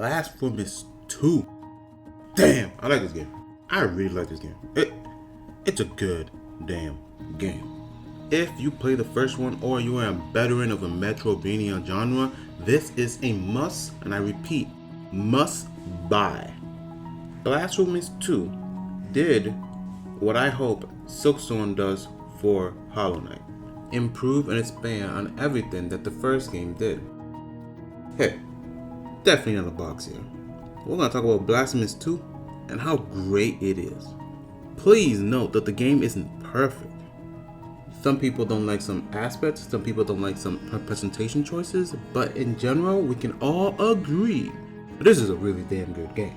Blasphemous 2. Damn, I like this game. I really like this game. It's a good damn game. If you play the first one or you are a veteran of the Metroidvania genre, this is a must, and I repeat, must buy. Blasphemous 2 did what I hope Silkstorm does for Hollow Knight. Improve and expand on everything that the first game did. Hey, definitely not a box here. We're going to talk about Blasphemous 2 and how great it is. Please note that the game isn't perfect. Some people don't like some aspects, some people don't like some presentation choices, but in general, we can all agree that this is a really damn good game.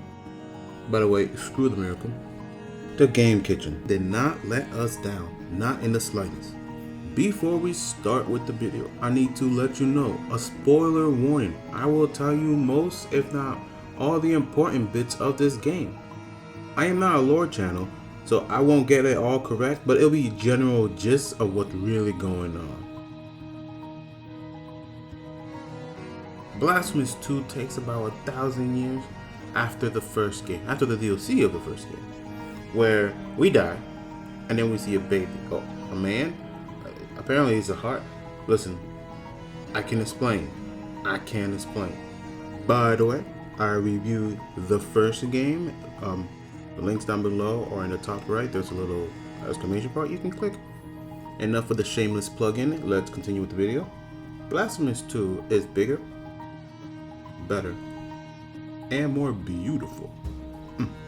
By the way, screw the miracle. The Game Kitchen did not let us down, not in the slightest. Before we start with the video, I need to let you know, a spoiler warning. I will tell you most, if not all, the important bits of this game. I am not a lore channel, so I won't get it all correct, but it'll be general gist of what's really going on. Blasphemous 2 takes about 1,000 years after the first game, after the DLC of the first game, where we die, and then we see a baby. Oh, a man? Apparently it's a heart. Listen, I can explain. I can explain. By the way, I reviewed the first game. The links down below or in the top right, there's a little exclamation part you can click. Enough of the shameless plug-in. Let's continue with the video. Blasphemous 2 is bigger, better, and more beautiful.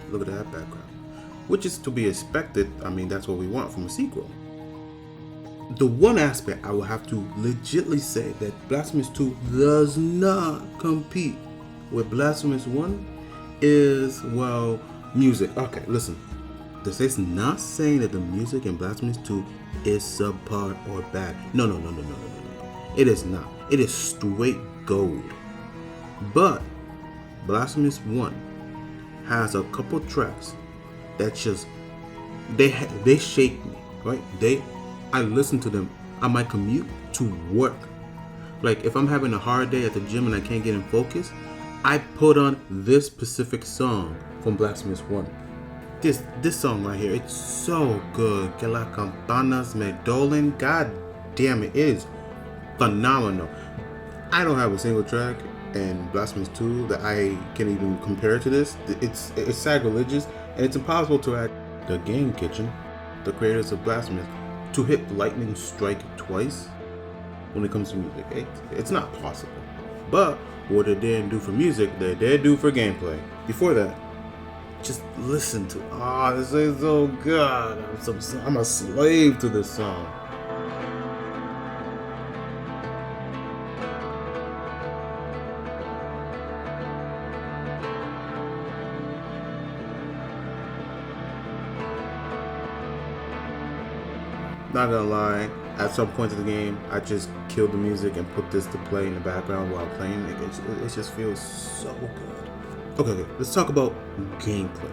Look at that background. Which is to be expected. I mean, that's what we want from a sequel. The one aspect I will have to legitly say that Blasphemous 2 does not compete with Blasphemous 1 is, well, music. Okay, listen. This is not saying that the music in Blasphemous 2 is subpar or bad. No. It is not. It is straight gold. But Blasphemous 1 has a couple tracks that just they shake me, right? I listen to them on my commute to work. Like if I'm having a hard day at the gym and I can't get in focus, I put on this specific song from Blasphemous 1. This song right here, it's so good. Que la Campanas me Doblen. God damn it, it is phenomenal. I don't have a single track in Blasphemous 2 that I can even compare to this. It's sacrilegious, and it's impossible to add the Game Kitchen, the creators of Blasphemous, to hit lightning strike twice when it comes to music. It's not possible. But what they didn't do for music, they did do for gameplay. Before that, just listen to, this is so good. I'm a slave to this song. Not gonna lie, at some point of the game, I just killed the music and put this to play in the background while playing. It just feels so good. Okay, let's talk about gameplay.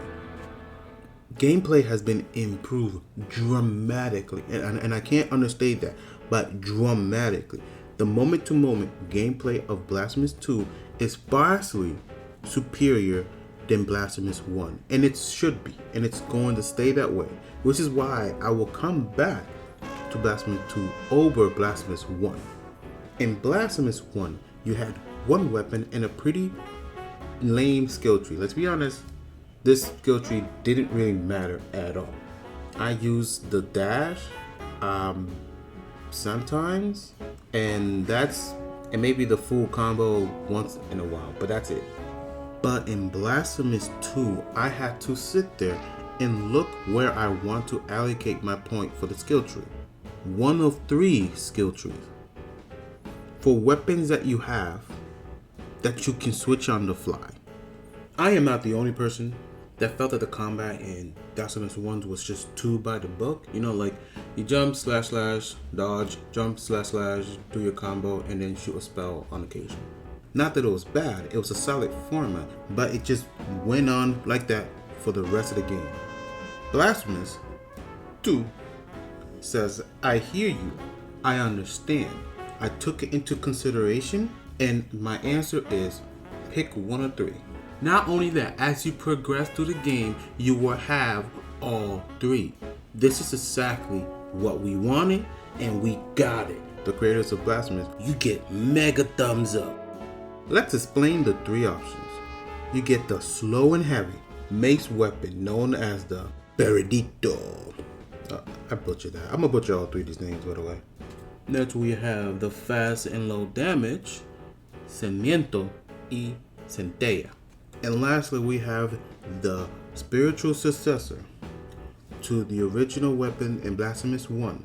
Gameplay has been improved dramatically, and I can't understate that, but dramatically. The moment-to-moment gameplay of Blasphemous 2 is vastly superior than Blasphemous 1, and it should be, and it's going to stay that way, which is why I will come back to Blasphemous 2 over Blasphemous 1. In Blasphemous 1, you had one weapon and a pretty lame skill tree. Let's be honest, this skill tree didn't really matter at all. I used the dash sometimes, and maybe the full combo once in a while, but that's it. But in Blasphemous 2, I had to sit there and look where I want to allocate my point for the skill tree. One of 3 skill trees. For weapons that you have that you can switch on the fly. I am not the only person that felt that the combat in Blasphemous 1 was just too by the book. You know, like you jump, slash, dodge, jump, slash, do your combo, and then shoot a spell on occasion. Not that it was bad, it was a solid format, but it just went on like that for the rest of the game. Blasphemous 2 says, I hear you, I understand, I took it into consideration, and my answer is pick one of 3. Not only that, as you progress through the game, you will have all three. This is exactly what we wanted, and we got it. The creators of Blasphemous, you get mega thumbs up. Let's explain the three options. You get the slow and heavy mace weapon known as the Veredicto. I butchered that. I'm gonna butcher all three of these names, by the way. Next we have the fast and low damage Cimiento y Centella. And lastly we have the spiritual successor to the original weapon in Blasphemous 1,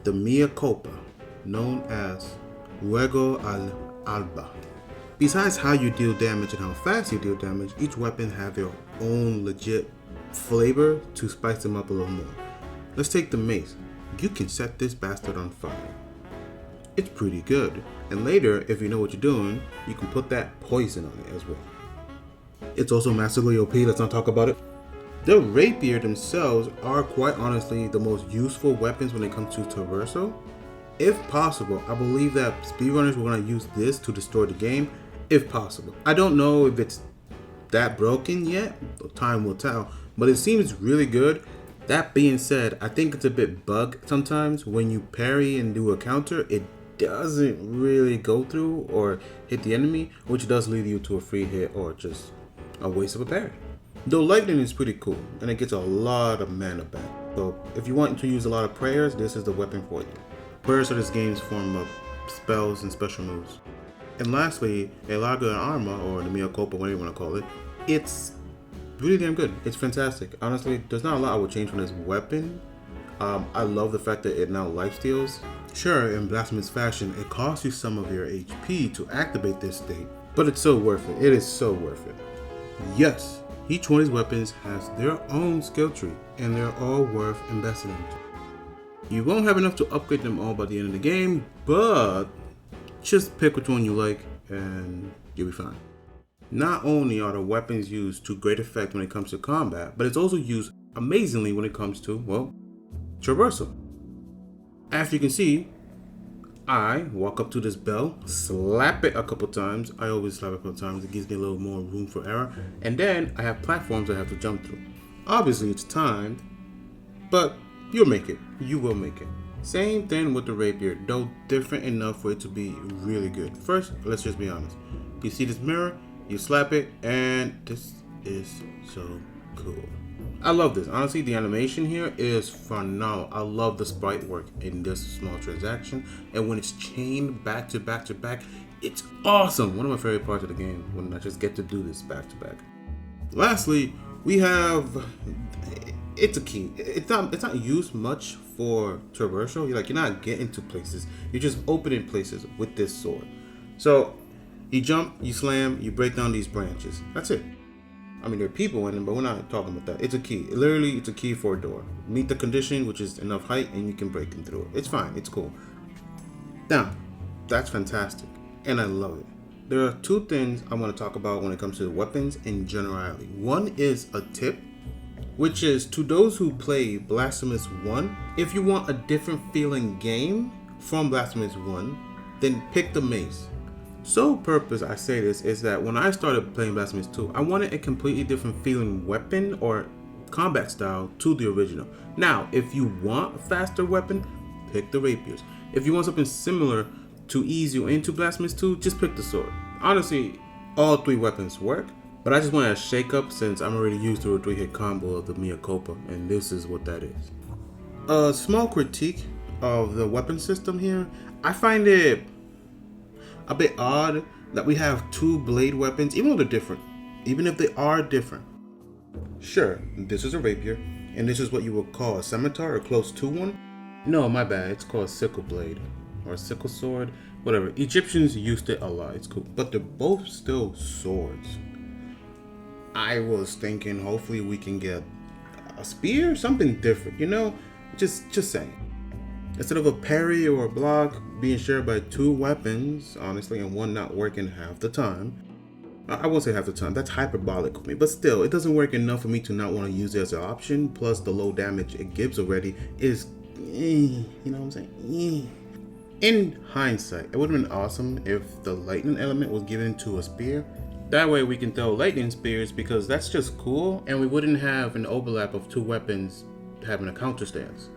the Mea Culpa, known as Ruego al Alba. Besides how you deal damage and how fast you deal damage, each weapon have their own legit flavor to spice them up a little more. Let's take the mace. You can set this bastard on fire. It's pretty good. And later, if you know what you're doing, you can put that poison on it as well. It's also massively OP, let's not talk about it. The rapier themselves are quite honestly the most useful weapons when it comes to traversal. If possible, I believe that speedrunners will want to use this to destroy the game, if possible. I don't know if it's that broken yet, time will tell, but it seems really good. That being said, I think it's a bit bugged sometimes. When you parry and do a counter, it doesn't really go through or hit the enemy, which does lead you to a free hit or just a waste of a parry. Though lightning is pretty cool, and it gets a lot of mana back. So if you want to use a lot of prayers, this is the weapon for you. Prayers are this game's form of spells and special moves. And lastly, El Lago de Arma, or the Mea Culpa, whatever you want to call it, it's really damn good. It's fantastic. Honestly, there's not a lot I would change from this weapon. I love the fact that it now lifesteals. Sure, in Blasphemous fashion, it costs you some of your HP to activate this state, but it's so worth it. It is so worth it. Yes, each one of these weapons has their own skill tree, and they're all worth investing into. You won't have enough to upgrade them all by the end of the game, but just pick which one you like and you'll be fine. Not only are the weapons used to great effect when it comes to combat, but it's also used amazingly when it comes to, well, traversal. As you can see, I walk up to this bell, slap it a couple times. I always slap it a couple times. It gives me a little more room for error. And then I have platforms I have to jump through. Obviously it's timed, but you'll make it. You will make it. Same thing with the rapier, though different enough for it to be really good. First, let's just be honest. You see this mirror, you slap it, and this is so cool. I love this. Honestly, the animation here is phenomenal. I love the sprite work in this small transaction, and when it's chained back to back to back, it's awesome. One of my favorite parts of the game, when I just get to do this back to back. Lastly, we have, it's a key. It's not used much for traversal. You're not getting to places. You're just opening places with this sword. So you jump, you slam, you break down these branches. That's it. I mean, there are people in them, but we're not talking about that. It's a key. Literally, it's a key for a door. Meet the condition, which is enough height, and you can break them through it. It's fine. It's cool. Now, that's fantastic, and I love it. There are two things I want to talk about when it comes to weapons in generality. One is a tip, which is to those who play Blasphemous 1, if you want a different feeling game from Blasphemous 1, then pick the mace. Sole purpose I say this is that when I started playing Blasphemous 2, I wanted a completely different feeling weapon or combat style to the original. Now, if you want a faster weapon, pick the rapiers. If you want something similar to ease you into Blasphemous 2, just pick the sword. Honestly, all three weapons work, but I just wanted a shake up since I'm already used to a 3-hit combo of the Mea Culpa, and this is what that is. A small critique of the weapon system here, I find it a bit odd that we have two blade weapons, even though they're different. Even if they are different. Sure, this is a rapier, and this is what you would call a scimitar or close to one. No, my bad, it's called a sickle blade or a sickle sword, whatever. Egyptians used it a lot, it's cool. But they're both still swords. I was thinking hopefully we can get a spear, something different, just saying. Instead of a parry or a block being shared by two weapons, honestly, and one not working half the time. I won't say half the time, that's hyperbolic for me, but still, it doesn't work enough for me to not want to use it as an option, plus the low damage it gives already is, you know what I'm saying? In hindsight, it would have been awesome if the lightning element was given to a spear, That way we can throw lightning spears because that's just cool, and we wouldn't have an overlap of two weapons having a counter stance.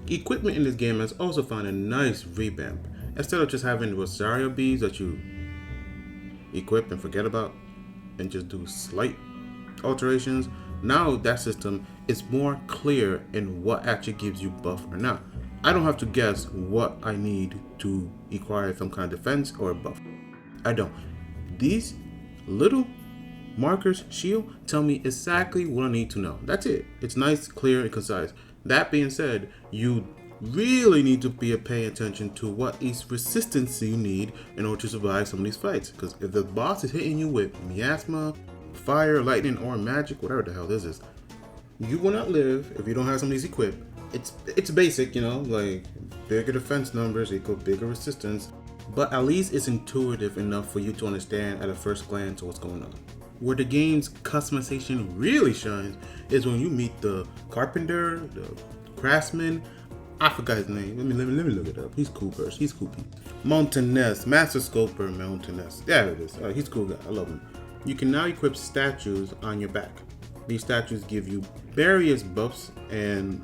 Equipment in this game has also found a nice revamp. Instead of just having Rosario beads that you equip and forget about and just do slight alterations, now that system is more clear in what actually gives you buff or not. I don't have to guess what I need to acquire some kind of defense or a buff. I don't. These little markers, shield, tell me exactly what I need to know. That's it. It's nice, clear, and concise. That being said, you really need to be paying attention to what each resistance you need in order to survive some of these fights. Because if the boss is hitting you with miasma, fire, lightning, or magic, whatever the hell this is, you will not live if you don't have some of these equipped. It's basic, you know, like bigger defense numbers equal bigger resistance, but at least it's intuitive enough for you to understand at a first glance what's going on. Where the game's customization really shines is when you meet the carpenter, the craftsman. I forgot his name. Let me look it up. He's cool person. He's cool. Mountainess, Master Sculptor Mountainess. There it is. He's a cool guy. I love him. You can now equip statues on your back. These statues give you various buffs and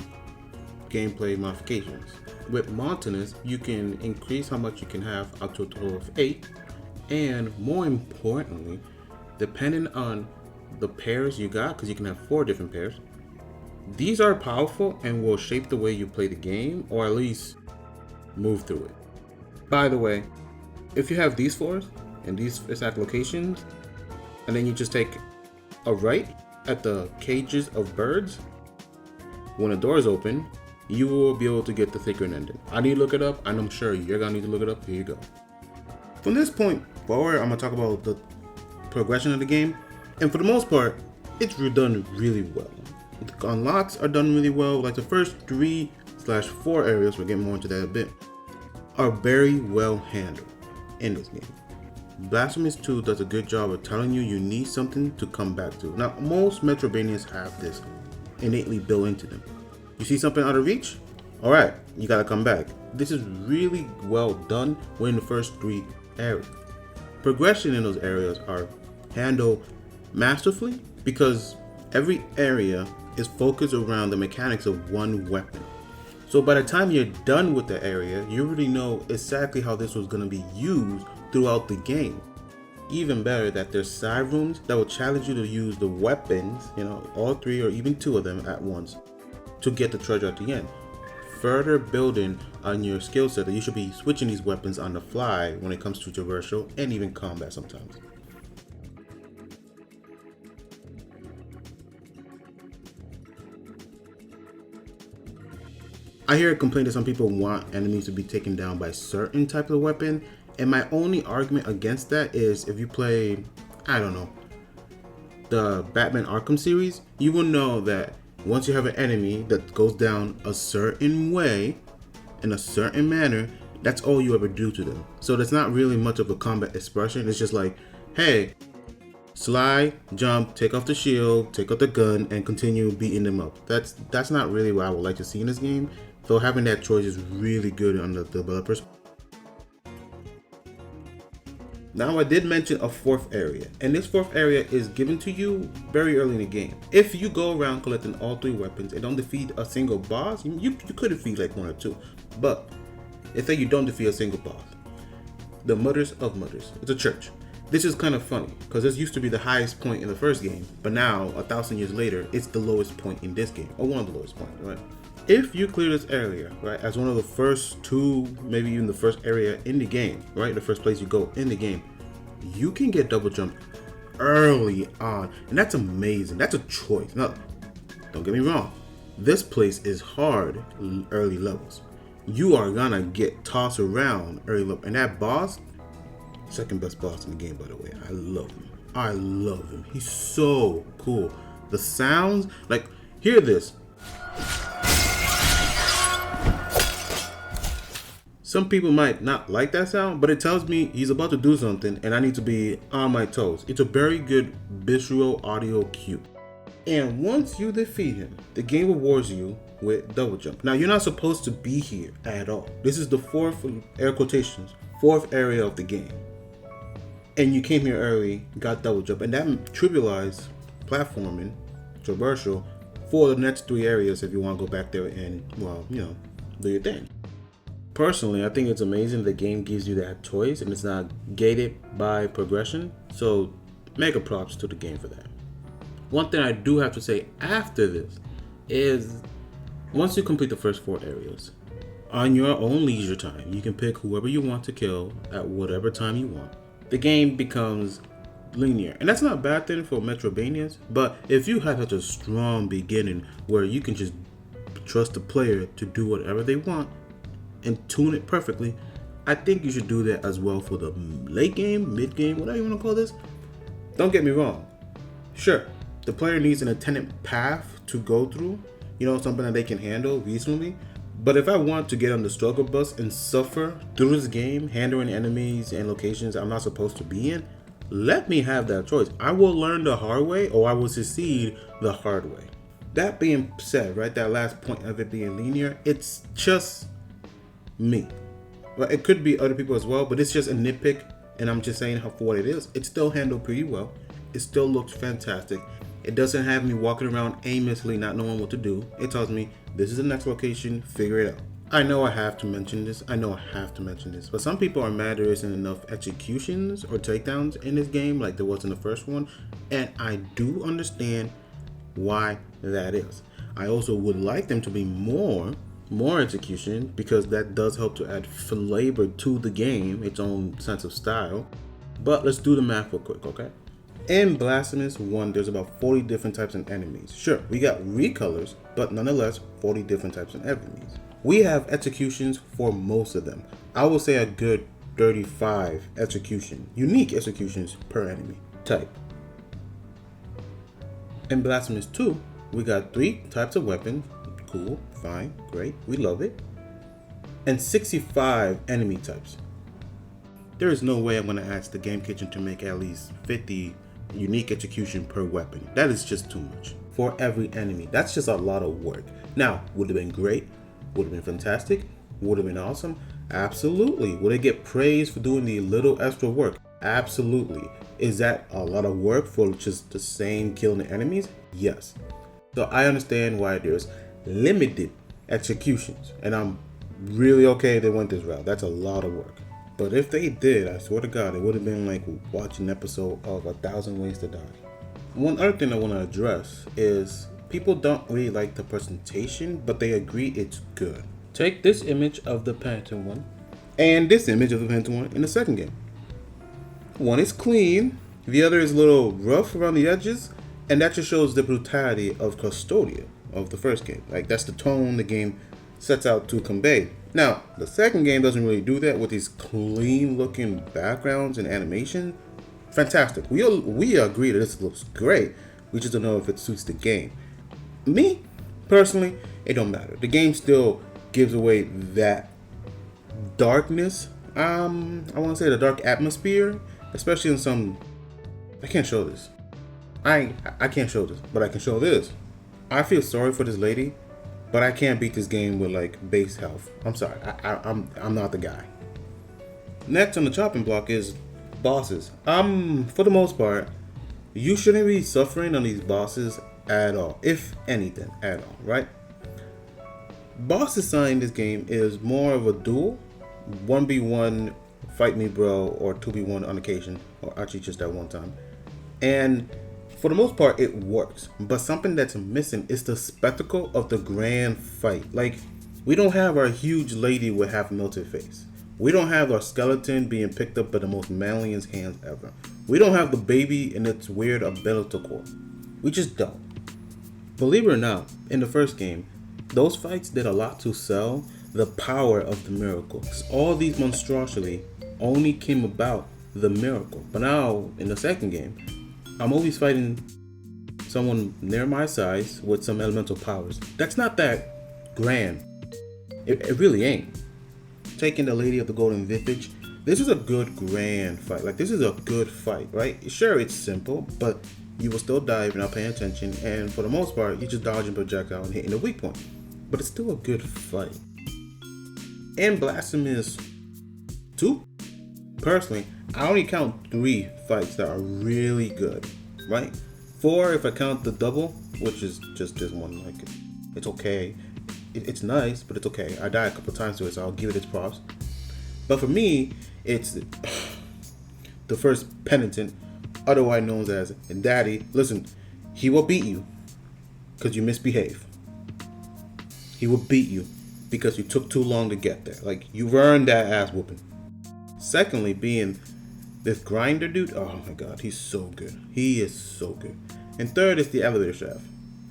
gameplay modifications. With Mountainous, you can increase how much you can have up to a total of 8, and more importantly, depending on the pairs you got, because you can have 4 different pairs, these are powerful and will shape the way you play the game, or at least move through it. By the way, if you have these 4s in these exact locations, and then you just take a right at the cages of birds, when the doors open, you will be able to get the thicker ending. I need to look it up, and I'm sure you're gonna need to look it up. Here you go. From this point forward, I'm gonna talk about the progression of the game, and for the most part, it's done really well. The unlocks are done really well. Like the first 3/4 areas, we'll get more into that in a bit, are very well handled in this game. Blasphemous 2 does a good job of telling you need something to come back to. Now, most Metroidvanias have this innately built into them. You see something out of reach? Alright, you gotta come back. This is really well done within the first 3 areas. Progression in those areas are handled masterfully because every area is focused around the mechanics of one weapon. So by the time you're done with the area, you already know exactly how this was going to be used throughout the game. Even better that there's side rooms that will challenge you to use the weapons, you know, all 3 or even 2 of them at once to get the treasure at the end. Further building on your skill set that you should be switching these weapons on the fly when it comes to traversal and even combat sometimes. I hear a complaint that some people want enemies to be taken down by certain type of weapon, and my only argument against that is if you play, I don't know, the Batman Arkham series, you will know that once you have an enemy that goes down a certain way, in a certain manner, that's all you ever do to them. So that's not really much of a combat expression. It's just like, hey, slide, jump, take off the shield, take off the gun, and continue beating them up. That's not really what I would like to see in this game. So having that choice is really good on the developers. Now I did mention a 4th area, and this 4th area is given to you very early in the game. If you go around collecting all 3 weapons and don't defeat a single boss, you could defeat like 1 or 2. But let's say you don't defeat a single boss. The Mothers of Mothers, it's a church. This is kind of funny because this used to be the highest point in the first game, but now 1,000 years later, it's the lowest point in this game, or one of the lowest points, right? If you clear this area, right, as one of the first 2, maybe even the first area in the game, right, the first place you go in the game, you can get double jump early on, and that's amazing. That's a choice. Now, don't get me wrong, this place is hard early levels. You are gonna get tossed around early level, and that boss, second best boss in the game, by the way. I love him. I love him. He's so cool. The sounds, like, hear this. Some people might not like that sound, but it tells me he's about to do something and I need to be on my toes. It's a very good visual audio cue. And once you defeat him, the game rewards you with double jump. Now, you're not supposed to be here at all. This is the 4th, air quotations, 4th area of the game. and you came here early, got double jump, and that trivialized platforming, traversal, for the next 3 areas if you want to go back there and, well, you know, do your thing. Personally, I think it's amazing the game gives you that choice and it's not gated by progression, so mega props to the game for that. One thing I do have to say after this is, once you complete the first 4 areas, on your own leisure time, you can pick whoever you want to kill at whatever time you want. The game becomes linear, and that's not a bad thing for Metroidvanias, but if you have such a strong beginning where you can just trust the player to do whatever they want and tune it perfectly, I think you should do that as well for the late game, mid game, whatever you want to call this. Don't get me wrong, sure, the player needs an attendant path to go through, you know, something that they can handle reasonably. But if I want to get on the struggle bus and suffer through this game, handling enemies and locations I'm not supposed to be in, let me have that choice. I will learn the hard way, or I will succeed the hard way. That being said, right, that last point of it being linear, it's just me. Well, it could be other people as well, but it's just a nitpick, and I'm just saying how for what it is. It's still handled pretty well. It still looks fantastic. It doesn't have me walking around aimlessly not knowing what to do. It tells me this is the next location, figure it out. I know I have to mention this. But some people are mad there isn't enough executions or takedowns in this game like there was in the first one. And I do understand why that is. I also would like them to be more execution, because that does help to add flavor to the game, its own sense of style. But let's do the math real quick, okay? In Blasphemous 1, there's about 40 different types of enemies. Sure, we got recolors, but nonetheless, 40 different types of enemies. We have executions for most of them. I would say a good 35 unique executions per enemy type. In Blasphemous 2, we got 3 types of weapons. Cool, fine, great, we love it. And 65 enemy types. There is no way I'm going to ask the Game Kitchen to make at least 50 unique execution per weapon. That is just too much for every enemy. That's just a lot of work. Now, would have been great, would have been fantastic, would have been awesome. Absolutely. Would it get praised for doing the little extra work? Absolutely. Is that a lot of work for just the same killing the enemies? Yes. So I understand why there's limited executions, and I'm really okay they went this route. That's a lot of work. But if they did, I swear to God, it would have been like watching an episode of 1,000 Ways to Die. One other thing I want to address is people don't really like the presentation, but they agree it's good. Take this image of the penitent one and this image of the penitent one in the second game. One is clean, the other is a little rough around the edges, and that just shows the brutality of Custodia of the first game. Like, that's the tone the game sets out to convey. Now, the second game doesn't really do that with these clean looking backgrounds and animation. Fantastic. We agree that this looks great. We just don't know if it suits the game. Me, personally, it don't matter. The game still gives away that darkness. I want to say the dark atmosphere, especially in some... I can't show this. I can't show this, but I can show this. I feel sorry for this lady, but I can't beat this game with like base health. I'm sorry, I'm not the guy. Next on the chopping block is bosses. For the most part, you shouldn't be suffering on these bosses at all, if anything at all, right? Boss design in this game is more of a duel, 1v1 fight me bro, or 2v1 on occasion, or actually just at one time. And for the most part, it works. But something that's missing is the spectacle of the grand fight. Like, we don't have our huge lady with half melted face. We don't have our skeleton being picked up by the most manliest hands ever. We don't have the baby in its weird umbilical cord. We just don't. Believe it or not, in the first game, those fights did a lot to sell the power of the miracle. Because all these monstrosity only came about the miracle. But now, in the second game, I'm always fighting someone near my size with some elemental powers. That's not that grand. It really ain't. Taking the Lady of the Golden Visage, this is a good grand fight. Like, this is a good fight, right? Sure, it's simple, but you will still die if you're not paying attention, and for the most part, you're just dodging projectile and hitting the weak point. But it's still a good fight. And Blasphemous 2, Personally, I only count 3 fights that are really good, right? 4 if I count the double, which is just this one. Like, it's okay. It's nice, but it's okay. I died a couple times to it, so I'll give it its props. But for me, it's the first penitent, otherwise known as Daddy. Listen, he will beat you because you misbehave. He will beat you because you took too long to get there. Like, you've earned that ass whooping. Secondly, being this grinder dude, oh my god, he's so good. He is so good. And third is the elevator shaft,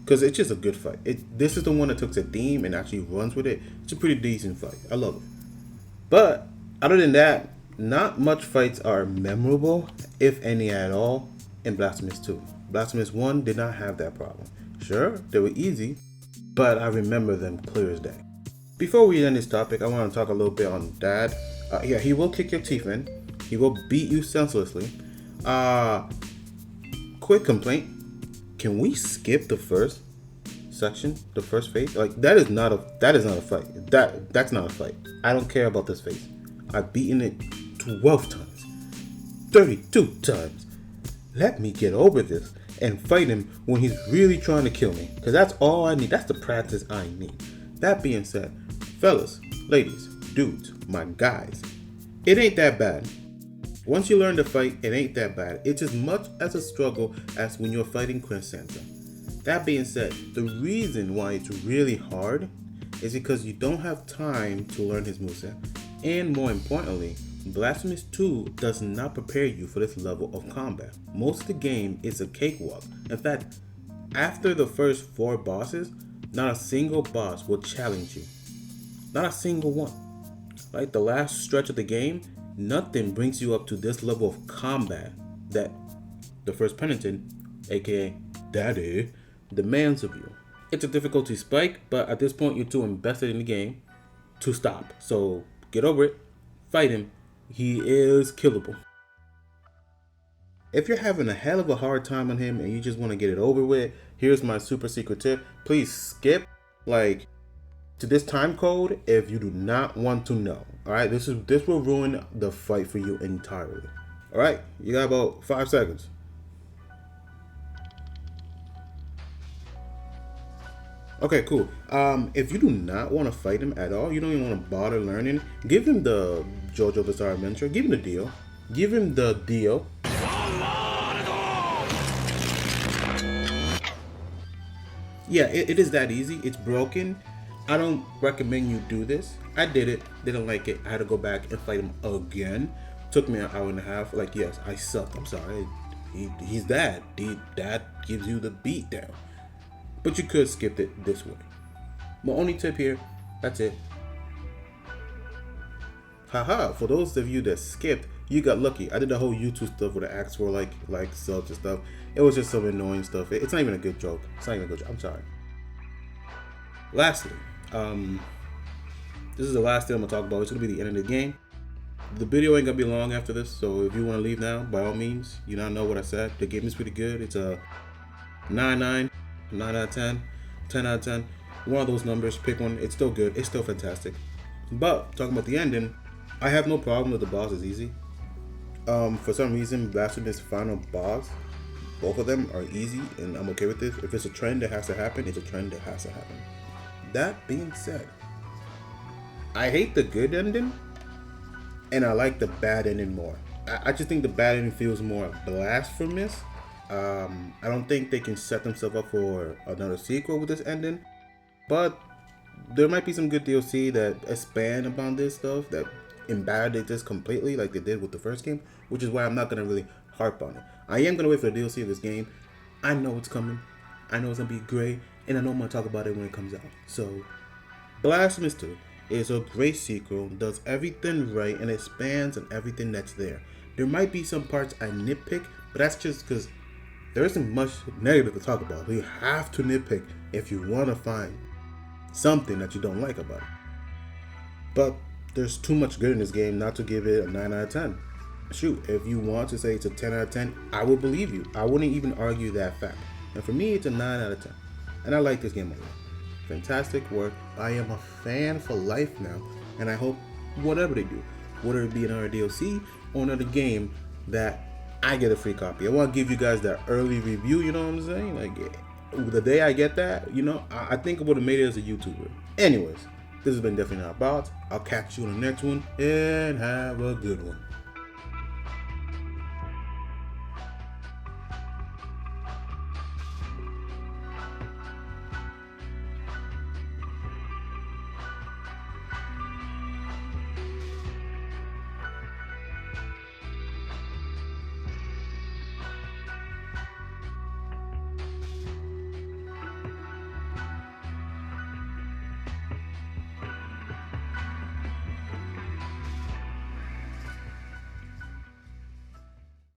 because it's just a good fight. This is the one that took the theme and actually runs with it. It's a pretty decent fight. I love it. But other than that, not much fights are memorable, if any at all, in Blasphemous 2. Blasphemous 1 did not have that problem. Sure, they were easy, but I remember them clear as day. Before we end this topic, I want to talk a little bit on Dad. Yeah, he will kick your teeth in. He will beat you senselessly. Quick complaint. Can we skip the first section, the first phase? Like, that is not a fight. That's not a fight. I don't care about this phase. I've beaten it 12 times. 32 times. Let me get over this and fight him when he's really trying to kill me. Because that's all I need. That's the practice I need. That being said, fellas, ladies, dudes, my guys, it ain't that bad. Once you learn to fight, it ain't that bad. It's as much as a struggle as when you're fighting Crescenta. That being said, the reason why it's really hard is because you don't have time to learn his moveset. And more importantly, Blasphemous 2 does not prepare you for this level of combat. Most of the game is a cakewalk. In fact, after the first 4 bosses, not a single boss will challenge you. Not a single one. Like, the last stretch of the game, nothing brings you up to this level of combat that the first penitent, aka Daddy, demands of you. It's a difficulty spike, but at this point you're too invested in the game to stop. So get over it, fight him. He is killable. If you're having a hell of a hard time on him and you just want to get it over with, here's my super secret tip. Please skip to this time code if you do not want to know. Alright, this will ruin the fight for you entirely. Alright, you got about 5 seconds. Okay, cool. If you do not want to fight him at all, you don't even want to bother learning, give him the JoJo Bizarre Adventure, give him the deal. Give him the deal. Yeah, it is that easy. It's broken. I don't recommend you do this. I did it, didn't like it. I had to go back and fight him again. Took me an hour and a half. Like, yes, I sucked. I'm sorry. He's Dad. Dad gives you the beat down. But you could skip it this way. My only tip here, that's it. Haha, for those of you that skipped, you got lucky. I did the whole YouTube stuff where the acts were like subs and stuff. It was just some annoying stuff. It's not even a good joke. It's not even a good joke. I'm sorry. Lastly, this is the last thing I'm gonna talk about. It's gonna be the end of the game. The video ain't gonna be long after this, so if you want to leave now, by all means. You now know what I said. The game is pretty good. It's a 9 out of 10, 10 out of 10. One of those numbers, pick one. It's still good. It's still fantastic. But talking about the ending, I have no problem with the boss is easy. For some reason, Blasphemous final boss, both of them are easy, and I'm okay with this. If it's a trend that has to happen, it's a trend that has to happen. That being said, I hate the good ending, and I like the bad ending more. I just think the bad ending feels more blasphemous. I don't think they can set themselves up for another sequel with this ending, but there might be some good DLC that expand upon this stuff, that invalidate this completely like they did with the first game, which is why I'm not going to really harp on it. I am going to wait for the DLC of this game. I know it's coming. I know it's going to be great, and I know I'm going to talk about it when it comes out. So, Blasphemous 2 is a great sequel, does everything right, and expands on everything that's there. There might be some parts I nitpick, but that's just because there isn't much negative to talk about. You have to nitpick if you want to find something that you don't like about it. But there's too much good in this game not to give it a 9 out of 10. Shoot, if you want to say it's a 10 out of 10, I will believe you. I wouldn't even argue that fact. And for me, it's a 9 out of 10. And I like this game a lot. Fantastic work. I am a fan for life now. And I hope whatever they do whether it be another DLC or another game that I get a free copy. I want to give you guys that early review, you know what I'm saying? Like, the day I get that, you know, I think I would have made it as a YouTuber. Anyways, this has been Definitely Not About. I'll catch you on the next one, and have a good one.